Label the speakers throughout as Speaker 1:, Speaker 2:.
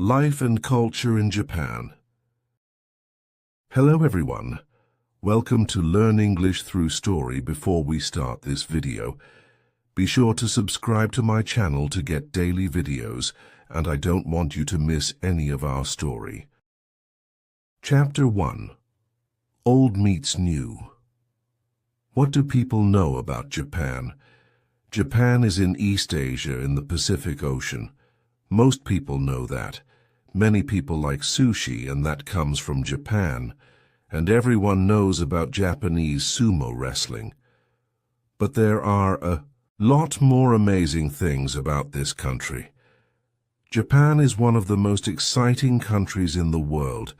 Speaker 1: Life and culture in Japan. Hello everyone. Welcome to Learn English Through Story. Before we start this video, be sure to subscribe to my channel to get daily videos, and I don't want you to miss any of our story. Chapter 1. Old Meets New. What do people know about Japan? Japan is in East Asia in the Pacific Ocean. Most people know that. Many people like sushi, and that comes from Japan. And everyone knows about Japanese sumo wrestling. But there are a lot more amazing things about this country. Japan is one of the most exciting countries in the world.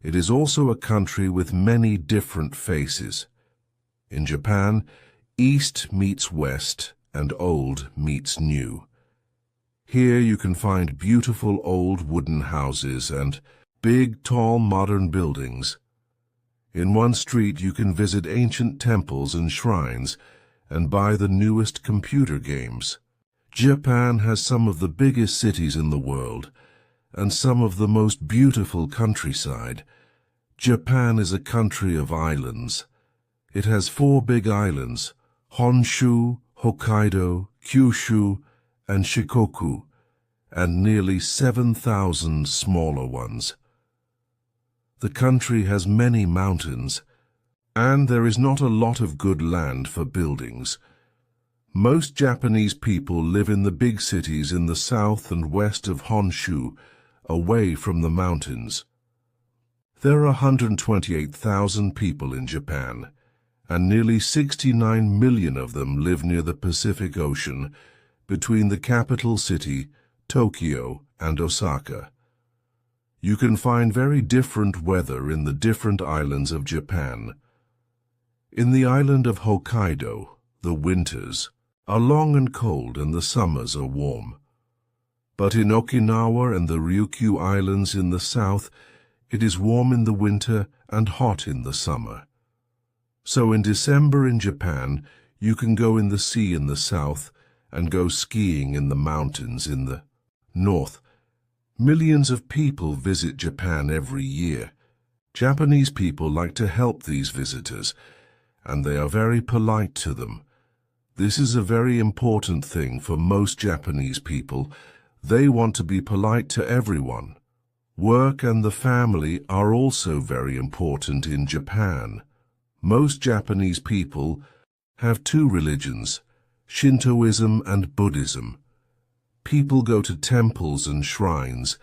Speaker 1: It is also a country with many different faces. In Japan, East meets West and old meets new. Here you can find beautiful old wooden houses and big, tall, modern buildings. In one street you can visit ancient temples and shrines and buy the newest computer games. Japan has some of the biggest cities in the world and some of the most beautiful countryside. Japan is a country of islands. It has 4 big islands: Honshu, Hokkaido, Kyushu, and Shikoku, and nearly 7,000 smaller ones. The country has many mountains, and there is not a lot of good land for buildings. Most Japanese people live in the big cities in the south and west of Honshu, away from the mountains. There are 128,000 people in Japan, and nearly 69 million of them live near the Pacific Ocean, between the capital city, Tokyo, and Osaka. You can find very different weather in the different islands of Japan. In the island of Hokkaido, the winters are long and cold and the summers are warm. But in Okinawa and the Ryukyu Islands in the south, it is warm in the winter and hot in the summer. So in December in Japan, you can go in the sea in the south and go skiing in the mountains in the north. Millions of people visit Japan every year. Japanese people like to help these visitors, and they are very polite to them. This is a very important thing for most Japanese people. They want to be polite to everyone. Work and the family are also very important in Japan. Most Japanese people have 2 religions, Shintoism and Buddhism. People go to temples and shrines,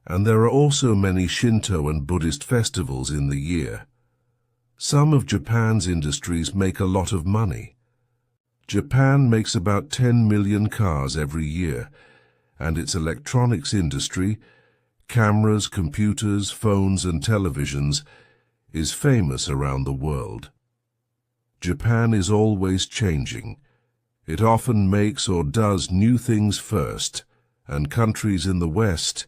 Speaker 1: and there are also many Shinto and Buddhist festivals in the year. Some of Japan's industries make a lot of money. Japan makes about 10 million cars every year, and its electronics industry, cameras, computers, phones, and televisions, is famous around the world. Japan is always changing. It often makes or does new things first, and countries in the West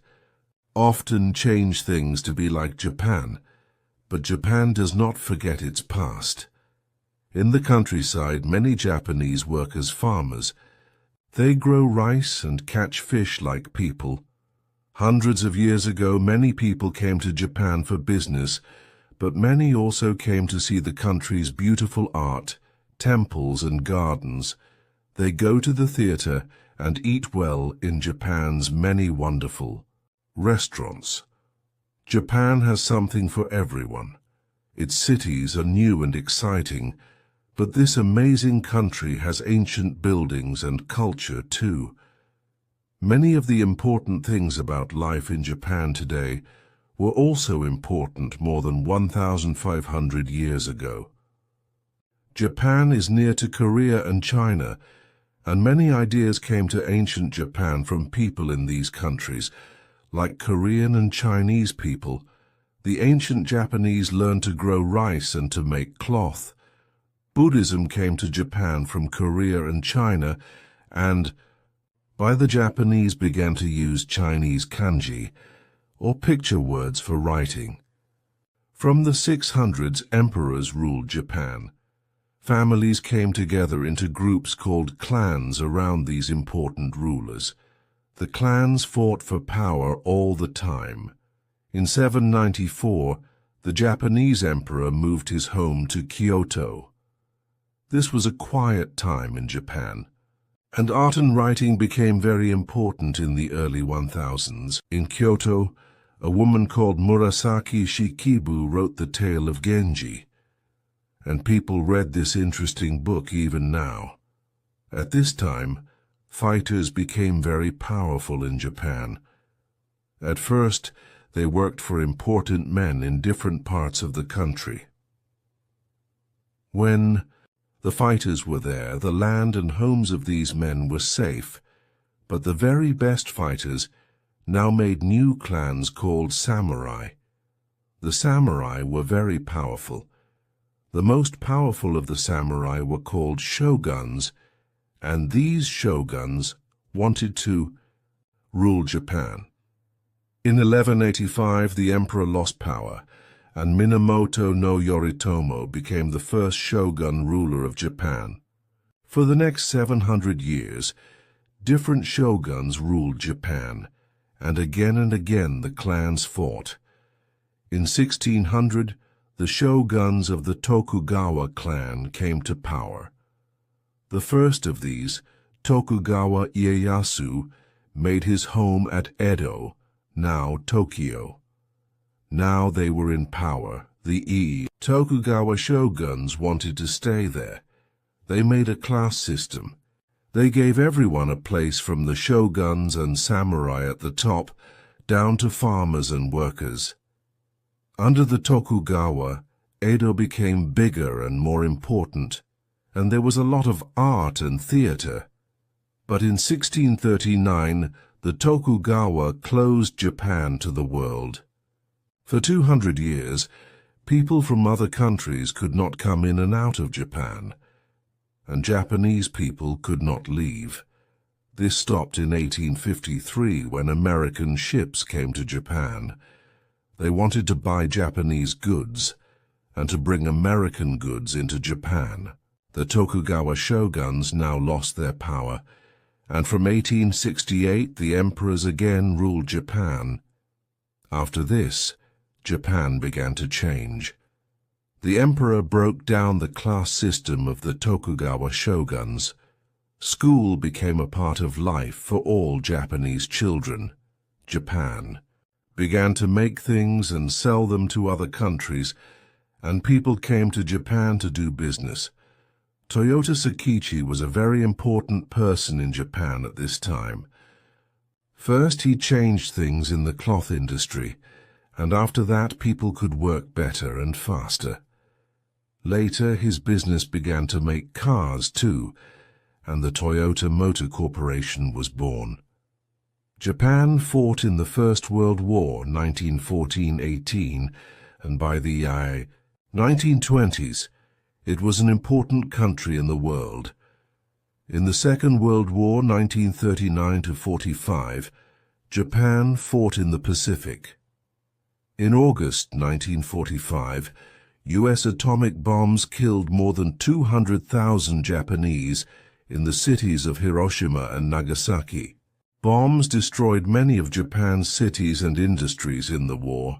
Speaker 1: often change things to be like Japan, but Japan does not forget its past. In the countryside, many Japanese work as farmers. They grow rice and catch fish like people. Hundreds of years ago, many people came to Japan for business, but many also came to see the country's beautiful art, temples and gardens. They go to the theater and eat well in Japan's many wonderful restaurants. Japan has something for everyone. Its cities are new and exciting, but this amazing country has ancient buildings and culture too. Many of the important things about life in Japan today were also important more than 1,500 years ago. Japan is near to Korea and China, and many ideas came to ancient Japan from people in these countries, like Korean and Chinese people. The ancient Japanese learned to grow rice and to make cloth. Buddhism came to Japan from Korea and China, and by the Japanese began to use Chinese kanji, or picture words for writing. From the 600s, emperors ruled Japan. Families came together into groups called clans around these important rulers. The clans fought for power all the time. In 794, the Japanese emperor moved his home to Kyoto. This was a quiet time in Japan, and art and writing became very important in the early 1000s. In Kyoto, a woman called Murasaki Shikibu wrote the tale of Genji, and people read this interesting book even now. At this time, fighters became very powerful in Japan. At first, they worked for important men in different parts of the country. When the fighters were there, the land and homes of these men were safe, but the very best fighters now made new clans called samurai. The samurai were very powerful. The most powerful of the samurai were called shoguns, and these shoguns wanted to rule Japan. In 1185, the emperor lost power, and Minamoto no Yoritomo became the first shogun ruler of Japan. For the next 700 years, different shoguns ruled Japan, and again the clans fought. In 1600, the shoguns of the Tokugawa clan came to power. The first of these, Tokugawa Ieyasu, made his home at Edo, now Tokyo. Now they were in power. The Tokugawa shoguns wanted to stay there. They made a class system. They gave everyone a place, from the shoguns and samurai at the top down to farmers and workers. Under the Tokugawa, Edo became bigger and more important, and there was a lot of art and theater. But in 1639, the Tokugawa closed Japan to the world. For 200 years, people from other countries could not come in and out of Japan, and Japanese people could not leave. This stopped in 1853 when American ships came to Japan. They wanted to buy Japanese goods and to bring American goods into Japan. The Tokugawa shoguns now lost their power, and from 1868 the emperors again ruled Japan. After this, Japan began to change. The emperor broke down the class system of the Tokugawa shoguns. School became a part of life for all Japanese children. Japan began to make things and sell them to other countries, and people came to Japan to do business. Toyota Tsukichi was a very important person in Japan at this time. First, he changed things in the cloth industry, and after that people could work better and faster. Later, his business began to make cars too, and the Toyota Motor Corporation was born. Japan fought in the First World War, 1914-18, and by the 1920s, it was an important country in the world. In the Second World War, 1939-45, Japan fought in the Pacific. In August 1945, U.S. atomic bombs killed more than 200,000 Japanese in the cities of Hiroshima and Nagasaki. Bombs destroyed many of Japan's cities and industries in the war,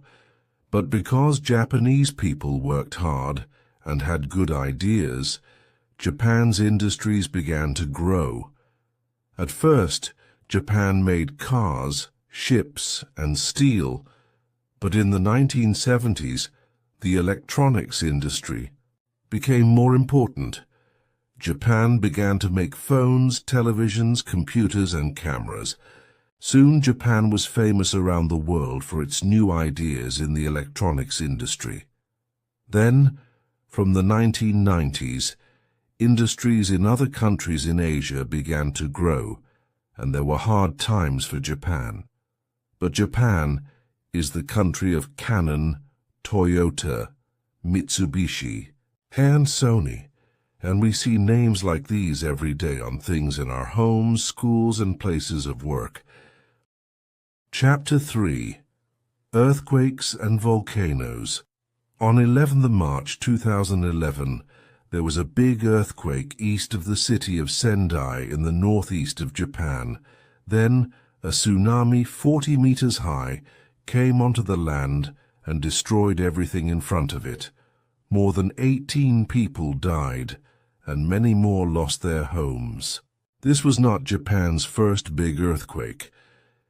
Speaker 1: but because Japanese people worked hard and had good ideas, Japan's industries began to grow. At first, Japan made cars, ships, and steel, but in the 1970s, the electronics industry became more important. Japan began to make phones, televisions, computers, and cameras. Soon Japan was famous around the world for its new ideas in the electronics industry. Then, from the 1990s, industries in other countries in Asia began to grow, and there were hard times for Japan. But Japan is the country of Canon, Toyota, Mitsubishi, and Sony, and we see names like these every day on things in our homes, schools, and places of work. Chapter 3. Earthquakes and Volcanoes. On 11th March 2011, there was a big earthquake east of the city of Sendai in the northeast of Japan. Then, A tsunami 40 meters high came onto the land and destroyed everything in front of it. More than 18 people died, and many more lost their homes. This was not Japan's first big earthquake.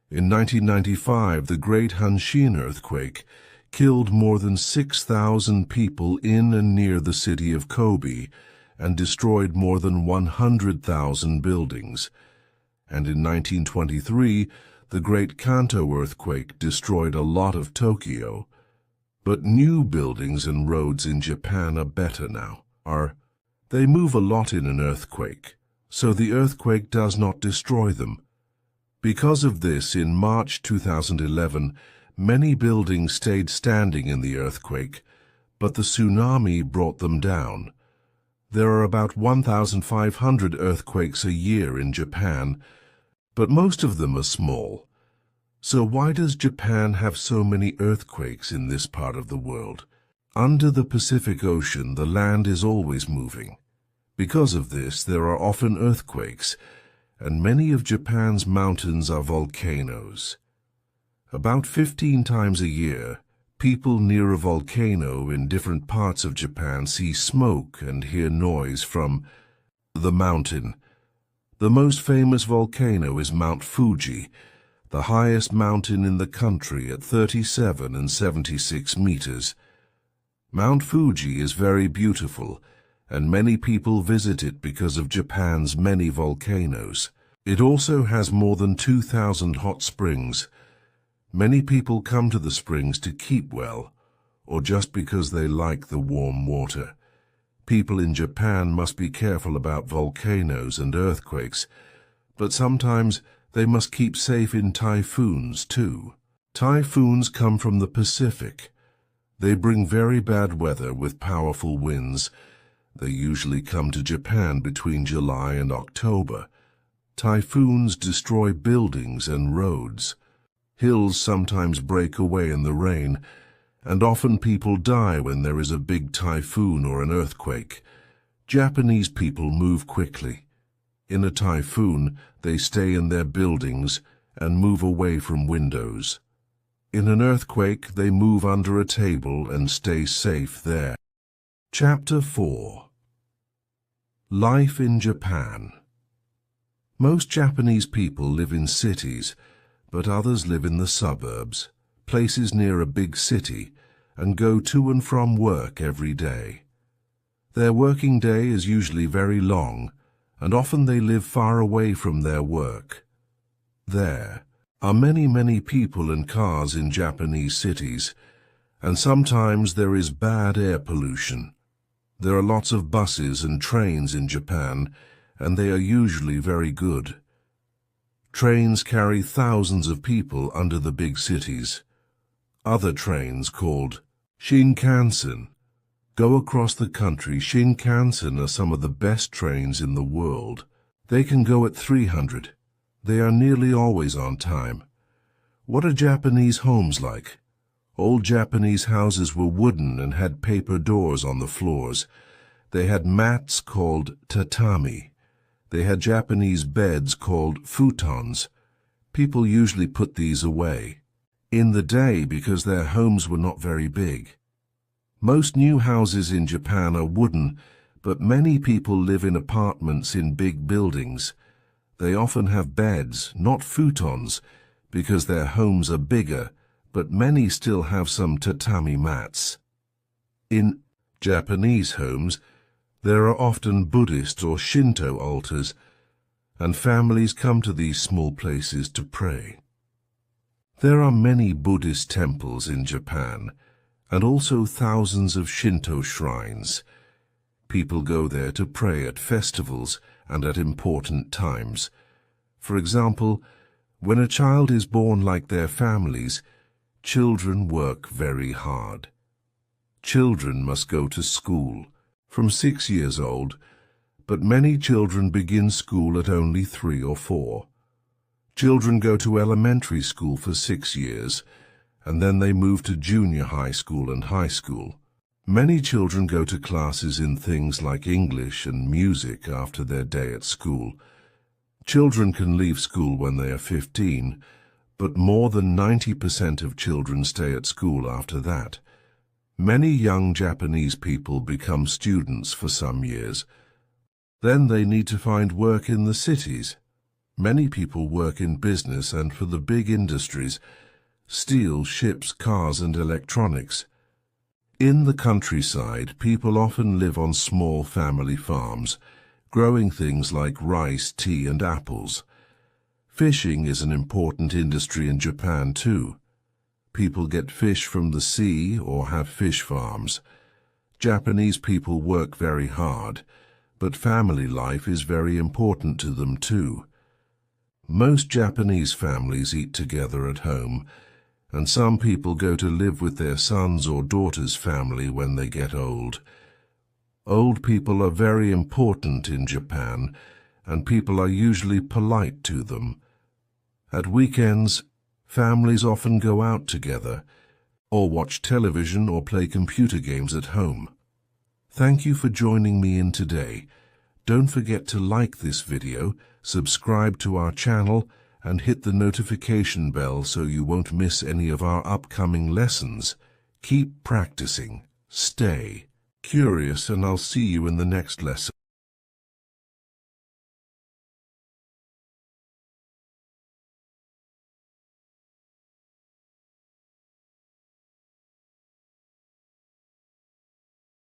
Speaker 1: In 1995, the Great Hanshin earthquake killed more than 6,000 people in and near the city of Kobe and destroyed more than 100,000 buildings. And in 1923, the Great Kanto earthquake destroyed a lot of Tokyo. But new buildings and roads in Japan are better now. They move a lot in an earthquake, so the earthquake does not destroy them. Because of this, in March 2011, many buildings stayed standing in the earthquake, but the tsunami brought them down. There are about 1,500 earthquakes a year in Japan, but most of them are small. So why does Japan have so many earthquakes in this part of the world? Under the Pacific Ocean, the land is always moving. Because of this, there are often earthquakes, and many of Japan's mountains are volcanoes. About 15 times a year, people near a volcano in different parts of Japan see smoke and hear noise from the mountain. The most famous volcano is Mount Fuji, the highest mountain in the country at 37 and 76 meters. Mount Fuji is very beautiful, and many people visit it because of Japan's many volcanoes. It also has more than 2,000 hot springs. Many people come to the springs to keep well, or just because they like the warm water. People in Japan must be careful about volcanoes and earthquakes, but sometimes they must keep safe in typhoons too. Typhoons come from the Pacific. They bring very bad weather with powerful winds. They usually come to Japan between July and October. Typhoons destroy buildings and roads. Hills sometimes break away in the rain, and often people die when there is a big typhoon or an earthquake. Japanese people move quickly. In a typhoon, they stay in their buildings and move away from windows. In an earthquake, they move under a table and stay safe there. Chapter 4. Life in Japan. Most Japanese people live in cities, but others live in the suburbs, places near a big city, and go to and from work every day. Their working day is usually very long, and often they live far away from their work. There are many people and cars in Japanese cities, and sometimes there is bad air pollution. There are lots of buses and trains in Japan, and they are usually very good. Trains carry thousands of people under the big cities. Other trains, called Shinkansen, go across the country. Shinkansen are some of the best trains in the world. They can go at 300. They are nearly always on time. What are Japanese homes like? Old Japanese houses were wooden and had paper doors on the floors. They had mats called tatami. They had Japanese beds called futons. People usually put these away in the day because their homes were not very big. Most new houses in Japan are wooden, but many people live in apartments in big buildings. They often have beds, not futons, because their homes are bigger, but many still have some tatami mats. In Japanese homes, there are often Buddhist or Shinto altars, and families come to these small places to pray. There are many Buddhist temples in Japan, and also thousands of Shinto shrines. People go there to pray at festivals and at important times. For example, when a child is born like their families, children work very hard. Children must go to school from 6 years old, but many children begin school at only 3 or 4. Children go to elementary school for 6 years, and then they move to junior high school and high school. Many children go to classes in things like English and music after their day at school. Children can leave school when they are 15, but more than 90% of children stay at school after that. Many young Japanese people become students for some years. Then they need to find work in the cities. Many people work in business and for the big industries: steel, ships, cars, and electronics. In the countryside, people often live on small family farms, growing things like rice, tea, and apples. Fishing is an important industry in Japan too. People get fish from the sea or have fish farms. Japanese people work very hard, but family life is very important to them too. Most Japanese families eat together at home, and some people go to live with their sons' or daughters' family when they get old. Old people are very important in Japan, and people are usually polite to them. At weekends, families often go out together, or watch television or play computer games at home. Thank you for joining me in today. Don't forget to like this video, subscribe to our channel, and hit the notification bell so you won't miss any of our upcoming lessons. Keep practicing, stay curious, and I'll see you in the next lesson.